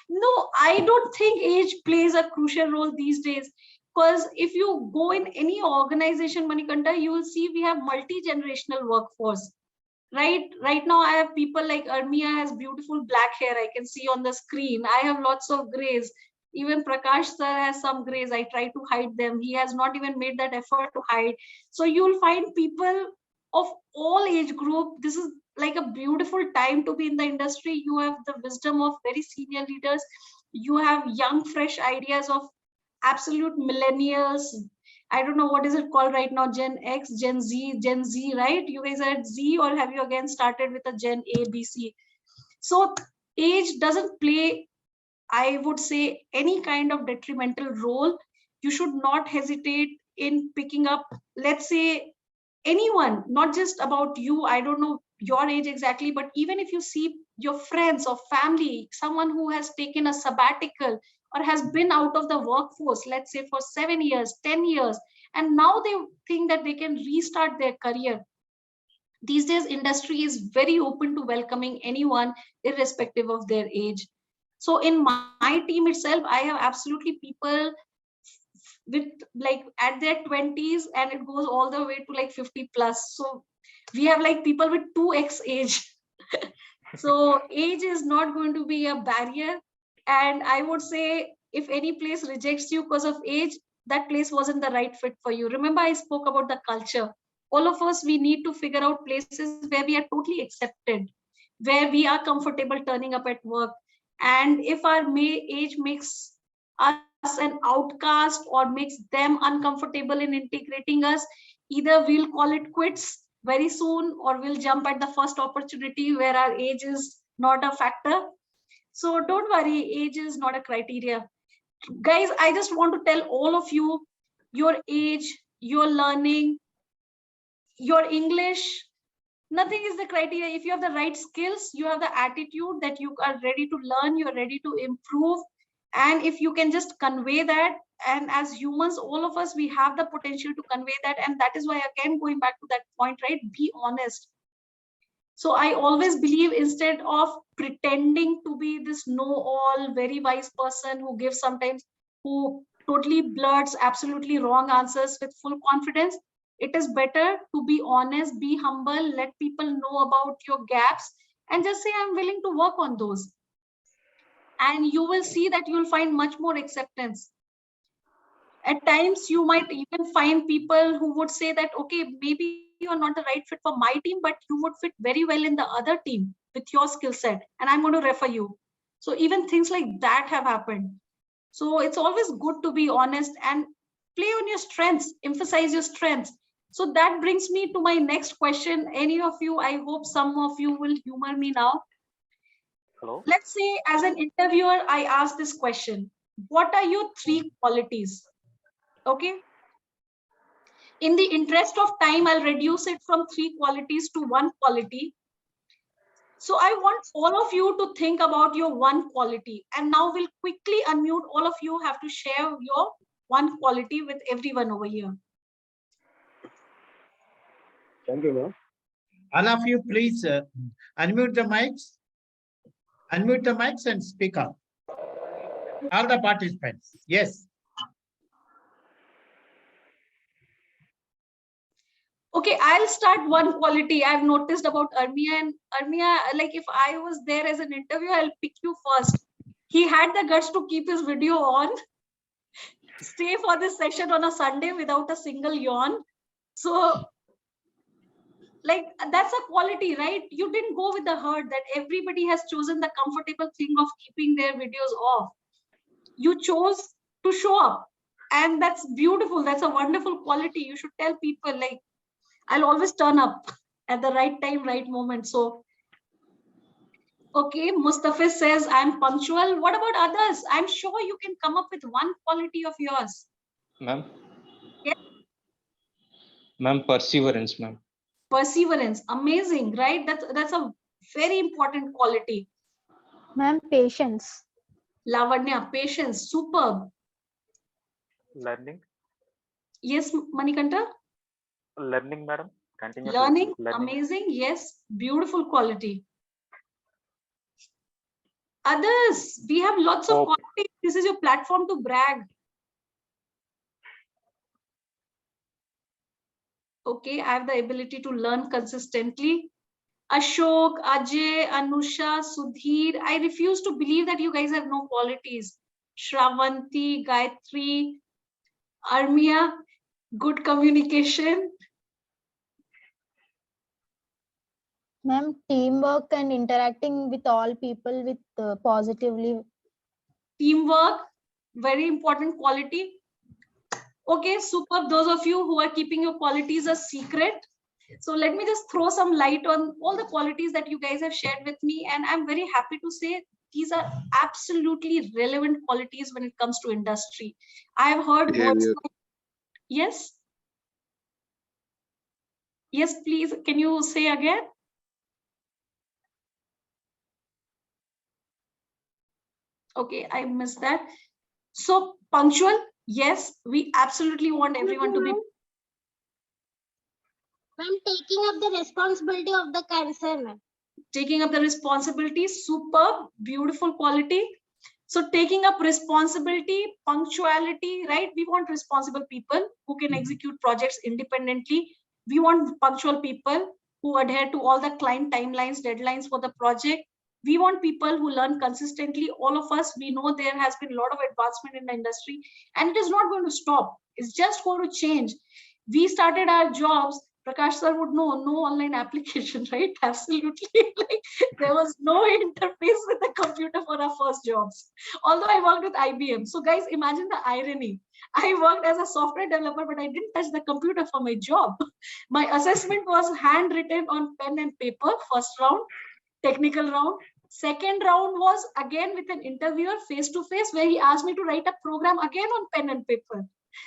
No, I don't think age plays a crucial role these days. Because if you go in any organization, Manikanta, you will see we have multi-generational workforce. Right now, I have people like Armia has beautiful black hair. I can see on the screen. I have lots of grays. Even Prakash sir has some grays. I try to hide them. He has not even made that effort to hide. So you'll find people of all age group. This is like a beautiful time to be in the industry. You have the wisdom of very senior leaders. You have young, fresh ideas of absolute millennials. I don't know what is it called right now, Gen X, Gen Z, right? You guys are at Z, or have you again started with a Gen A, B, C? So age doesn't play, I would say, any kind of detrimental role. You should not hesitate in picking up, let's say, anyone, not just about you, I don't know your age exactly, but even if you see your friends or family, someone who has taken a sabbatical or has been out of the workforce, let's say for 7 years, 10 years, and now they think that they can restart their career. These days, industry is very open to welcoming anyone, irrespective of their age. So in my team itself, I have absolutely people with like at their 20s, and it goes all the way to like 50 plus. So we have like people with 2x age. So age is not going to be a barrier. And I would say if any place rejects you because of age, that place wasn't the right fit for you. Remember, I spoke about the culture. All of us, we need to figure out places where we are totally accepted, where we are comfortable turning up at work. And if our age makes us an outcast or makes them uncomfortable in integrating us, either we'll call it quits very soon, or we'll jump at the first opportunity where our age is not a factor. So don't worry, age is not a criteria. Guys, I just want to tell all of you, your age, your learning, your English, nothing is the criteria. If you have the right skills, you have the attitude that you are ready to learn, you're ready to improve. And if you can just convey that, and as humans, all of us, we have the potential to convey that. And that is why, again, going back to that point, right? Be honest. So I always believe, instead of pretending to be this know-all, very wise person who gives sometimes, who totally blurts absolutely wrong answers with full confidence, it is better to be honest, be humble, let people know about your gaps, and just say, I'm willing to work on those. And you will see that you'll find much more acceptance. At times, you might even find people who would say that, okay, maybe you're not the right fit for my team, but you would fit very well in the other team with your skill set, and I'm going to refer you. So even things like that have happened. So it's always good to be honest and play on your strengths, emphasize your strengths. So that brings me to my next question. Any of you, I hope some of you will humor me now. Hello. Let's say, as an interviewer, I ask this question: what are your 3 qualities? Okay. In the interest of time, I'll reduce it from 3 qualities to 1 quality. So I want all of you to think about your 1 quality. And now we'll quickly unmute. All of you have to share your 1 quality with everyone over here. Thank you, ma'am. All of you, please unmute the mics. Unmute the mics and speak up. All the participants. Yes. Okay, I'll start 1 quality I've noticed about Armia. And Armia, like if I was there as an interview, I'll pick you first. He had the guts to keep his video on, stay for this session on a Sunday without a single yawn. So like, that's a quality, right? You didn't go with the herd that everybody has chosen the comfortable thing of keeping their videos off. You chose to show up, and that's beautiful. That's a wonderful quality. You should tell people, like, I'll always turn up at the right time, right moment. So, okay, Mustafa says I'm punctual. What about others? I'm sure you can come up with 1 quality of yours. Ma'am? Yes. Ma'am, perseverance, ma'am. Perseverance, amazing, right? That's a very important quality. Ma'am, patience. Lavanya, patience, superb. Learning. Yes, Manikanta? Learning, madam. Continuous Learning, learning. amazing. Yes, beautiful quality. Others, we have lots of qualities. This is your platform to brag. Okay, I have the ability to learn consistently. Ashok, Ajay, Anusha, Sudhir, I refuse to believe that you guys have no qualities. Shravanti, Gayatri, Armia, good communication. Ma'am, teamwork and interacting with all people with positively. Teamwork, very important quality. Okay, super. Those of you who are keeping your qualities a secret, so let me just throw some light on all the qualities that you guys have shared with me. And I'm very happy to say these are absolutely relevant qualities when it comes to industry. I've heard words like, yes. Yes, please. Can you say again? Okay, I missed that. So punctual, yes, we absolutely want everyone to be. I'm taking up the responsibility of the concern, ma'am. Taking up the responsibility, superb, beautiful quality. So taking up responsibility, punctuality, right? We want responsible people who can execute projects independently. We want punctual people who adhere to all the client timelines, deadlines for the project. We want people who learn consistently. All of us, we know there has been a lot of advancement in the industry and it is not going to stop. It's just going to change. We started our jobs, Prakash sir would know, no online application, right? Absolutely. Like, there was no interface with the computer for our first jobs. Although I worked with IBM. So guys, imagine the irony. I worked as a software developer, but I didn't touch the computer for my job. My assessment was handwritten on pen and paper, first round, technical round. Second round was again with an interviewer face to face, where he asked me to write a program again on pen and paper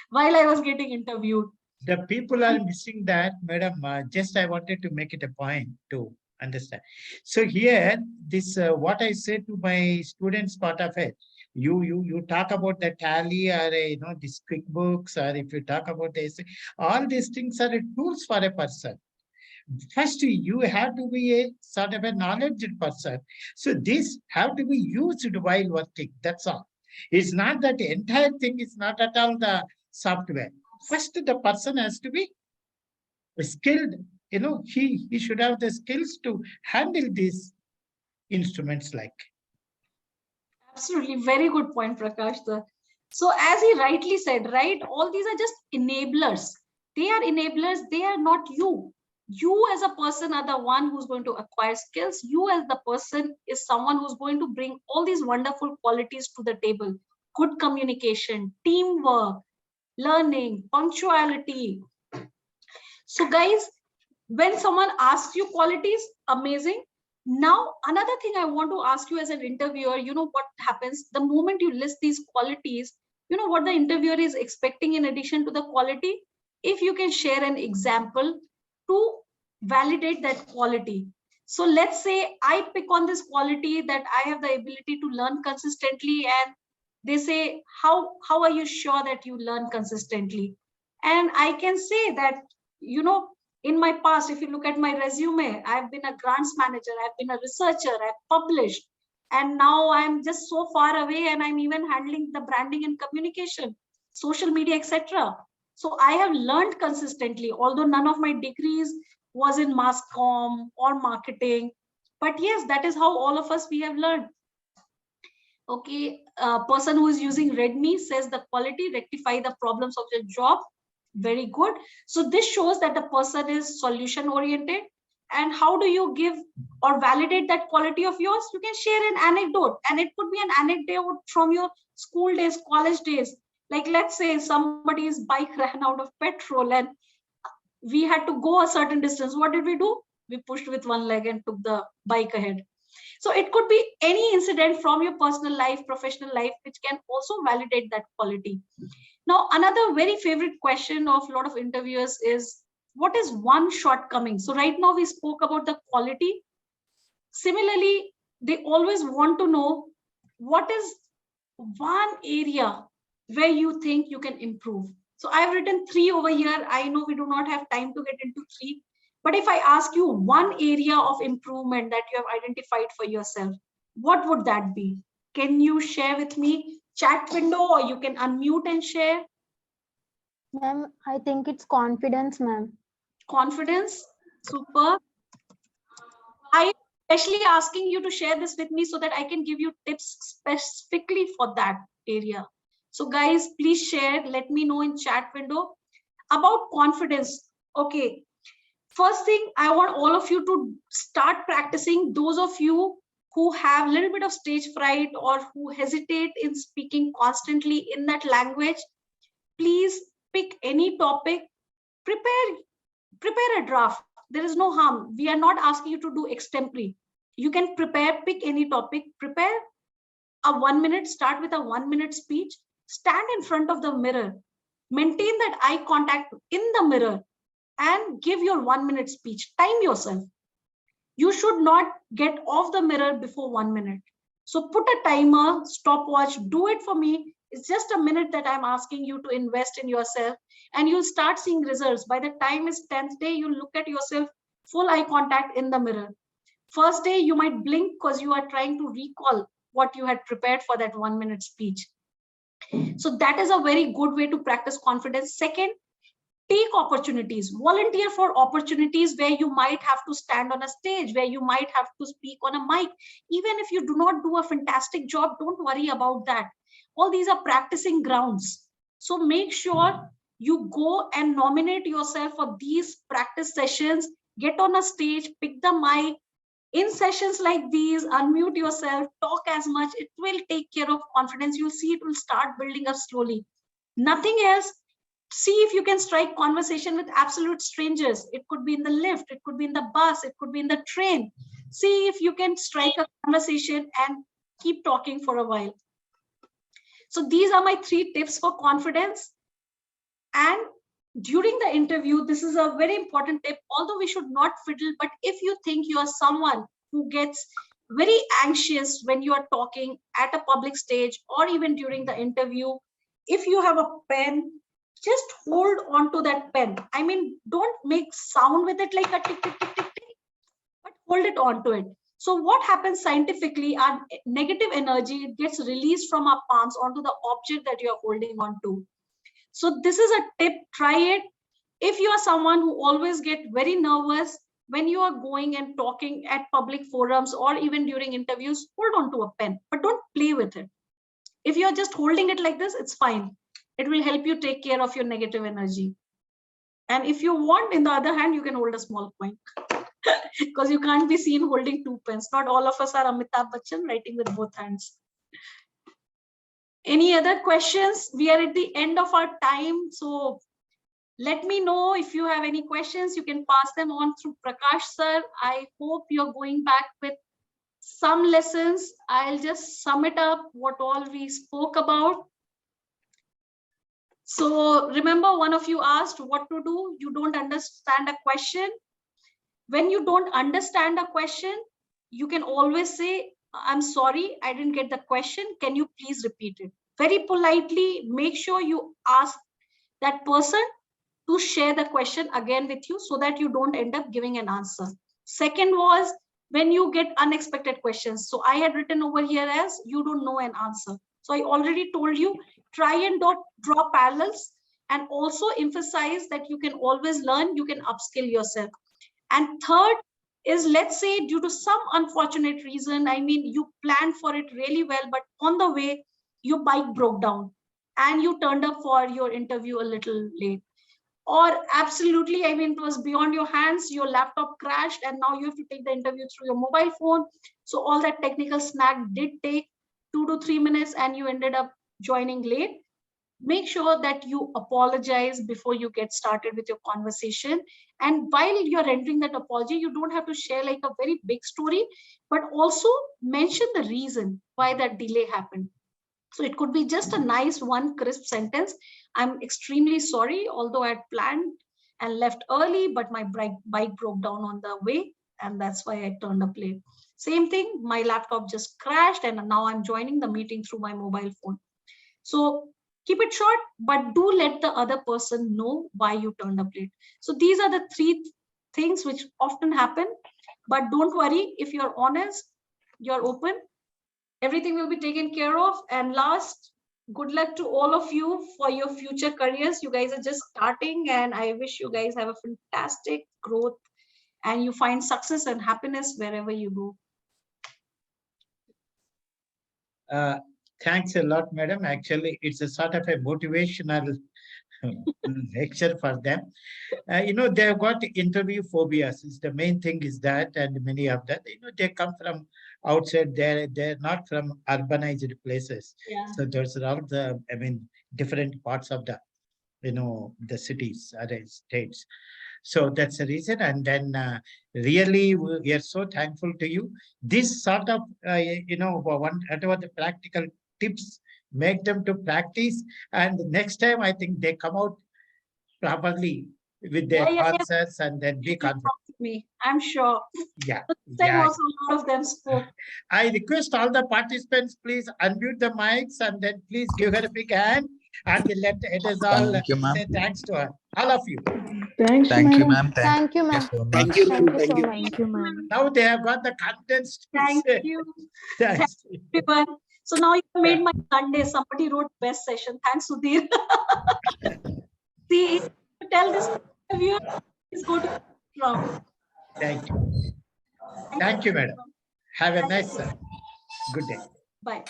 while I was getting interviewed. The people are missing that, madam. Just I wanted to make it a point to understand. So here, this what I say to my students, part of it. You talk about the tally or these QuickBooks, or if you talk about this, all these things are tools for a person. First, you have to be a sort of a knowledge person. So this have to be used while working. That's all. It's not that the entire thing is not at all the software. First, the person has to be skilled. He should have the skills to handle these instruments like. Absolutely, very good point, Prakash. So as he rightly said, right, all these are just enablers. They are enablers, they are not you. You as a person are the one who's going to acquire skills. You as the person is someone who's going to bring all these wonderful qualities to the table. Good communication, teamwork, learning, punctuality. So guys, when someone asks you qualities, amazing. Now, another thing I want to ask you as an interviewer, you know what happens the moment you list these qualities, you know what the interviewer is expecting in addition to the quality? If you can share an example to validate that quality. So let's say I pick on this quality that I have the ability to learn consistently, and they say, how are you sure that you learn consistently? And I can say that, in my past, if you look at my resume, I've been a grants manager, I've been a researcher, I've published, and now I'm just so far away and I'm even handling the branding and communication, social media, etc. So I have learned consistently, although none of my degrees was in mass comm or marketing. But yes, that is how all of us, we have learned. Okay, a person who is using Redmi says the quality rectify the problems of your job. Very good. So this shows that the person is solution oriented. And how do you give or validate that quality of yours? You can share an anecdote, and it could be an anecdote from your school days, college days. Like, let's say somebody's bike ran out of petrol and we had to go a certain distance. What did we do? We pushed with one leg and took the bike ahead. So it could be any incident from your personal life, professional life, which can also validate that quality. Now, another very favorite question of a lot of interviewers is, what is one shortcoming? So right now we spoke about the quality. Similarly, they always want to know, what is one area where you think you can improve? So I've written 3 over here. I know we do not have time to get into 3. But if I ask you one area of improvement that you have identified for yourself, what would that be? Can you share with me chat window, or you can unmute and share? Ma'am, I think it's confidence, ma'am. Confidence, super. I am especially asking you to share this with me so that I can give you tips specifically for that area. So guys, please share, let me know in chat window about confidence. Okay, first thing, I want all of you to start practicing. Those of you who have a little bit of stage fright or who hesitate in speaking constantly in that language, please pick any topic, prepare a draft. There is no harm. We are not asking you to do extempore. You can pick any topic, prepare a 1 minute, start with a 1 minute speech, stand in front of the mirror, maintain that eye contact in the mirror, and give your 1 minute speech. Time yourself. You should not get off the mirror before 1 minute. So put a timer, stopwatch, do it for me. It's just a minute that I'm asking you to invest in yourself, and you'll start seeing results. By the time it's 10th day, you look at yourself, full eye contact in the mirror. First day, you might blink because you are trying to recall what you had prepared for that 1 minute speech. So that is a very good way to practice confidence. Second, take opportunities, volunteer for opportunities where you might have to stand on a stage, where you might have to speak on a mic. Even if you do not do a fantastic job, don't worry about that. All these are practicing grounds. So make sure you go and nominate yourself for these practice sessions, get on a stage, pick the mic. In sessions like these, unmute yourself, talk as much. It will take care of confidence. You'll see it will start building up slowly. Nothing else. See if you can strike conversation with absolute strangers. It could be in the lift, it could be in the bus, it could be in the train. See if you can strike a conversation and keep talking for a while. So these are my 3 tips for confidence. And during the interview, this is a very important tip. Although we should not fiddle, but if you think you are someone who gets very anxious when you are talking at a public stage or even during the interview, if you have a pen, just hold on to that pen. I mean, don't make sound with it like a tick, tick, tick, tick, tick, but hold it on to it. So what happens scientifically, our negative energy, it gets released from our palms onto the object that you are holding on to. So this is a tip, try it. If you are someone who always get very nervous when you are going and talking at public forums or even during interviews, hold on to a pen, but don't play with it. If you're just holding it like this, it's fine. It will help you take care of your negative energy. And if you want, in the other hand, you can hold a small coin because you can't be seen holding 2 pens. Not all of us are Amitabh Bachchan writing with both hands. Any other questions? We are at the end of our time. So let me know if you have any questions. You can pass them on through Prakash sir. I hope you're going back with some lessons. I'll just sum it up what all we spoke about. So remember, one of you asked what to do. You don't understand a question. When you don't understand a question, you can always say, I'm sorry, I didn't get the question. Can you please repeat it? Very politely, make sure you ask that person to share the question again with you so that you don't end up giving an answer. Second was when you get unexpected questions. So I had written over here as you don't know an answer. So I already told you, try and draw parallels and also emphasize that you can always learn, you can upskill yourself. And third is, let's say due to some unfortunate reason, I mean, you planned for it really well, but on the way, your bike broke down and you turned up for your interview a little late. Or absolutely, I mean, it was beyond your hands, your laptop crashed and now you have to take the interview through your mobile phone. So all that technical snag did take 2 to 3 minutes and you ended up joining late. Make sure that you apologize before you get started with your conversation. And while you're rendering that apology, you don't have to share like a very big story, but also mention the reason why that delay happened. So it could be just a nice one crisp sentence. I'm extremely sorry, although I had planned and left early, but my bike broke down on the way and that's why I turned up late. Same thing, my laptop just crashed and now I'm joining the meeting through my mobile phone. So keep it short, but do let the other person know why you turned up late. So these are the 3 things which often happen, but don't worry, if you're honest, you're open, everything will be taken care of. And last, good luck to all of you for your future careers. You guys are just starting and I wish you guys have a fantastic growth and you find success and happiness wherever you go. Thanks a lot, madam. Actually, it's a sort of a motivational lecture for them. They've got interview phobias. It's the main thing is that, and many of that, they come from outside. They're not from urbanized places. Yeah. So there's a lot of the, different parts of the, the cities or the states. So that's the reason. And then really, we are so thankful to you. This sort of, whatever the practical tips, make them to practice. And next time, I think they come out properly with their Yeah. answers and then be confident. Me, I'm sure. Yeah. This time Yeah. also a lot of them spoke. I request all the participants, please unmute the mics and then please give her a big hand and let us all Thank you, ma'am. say thanks to her. All of you. Thanks, Thank you, madam. ma'am. Thank you, ma'am. so Thank much. you, Thank ma'am. you so Thank you. much. Thank you, ma'am. Now they have got the confidence to Thank say you, thanks. everyone. So now you made Yeah. my Sunday. Somebody wrote best session. Thanks, Sudhir. See, if you tell this interviewer, please go to the round. Thank you. Thank you, madam. Have a nice good day. Bye.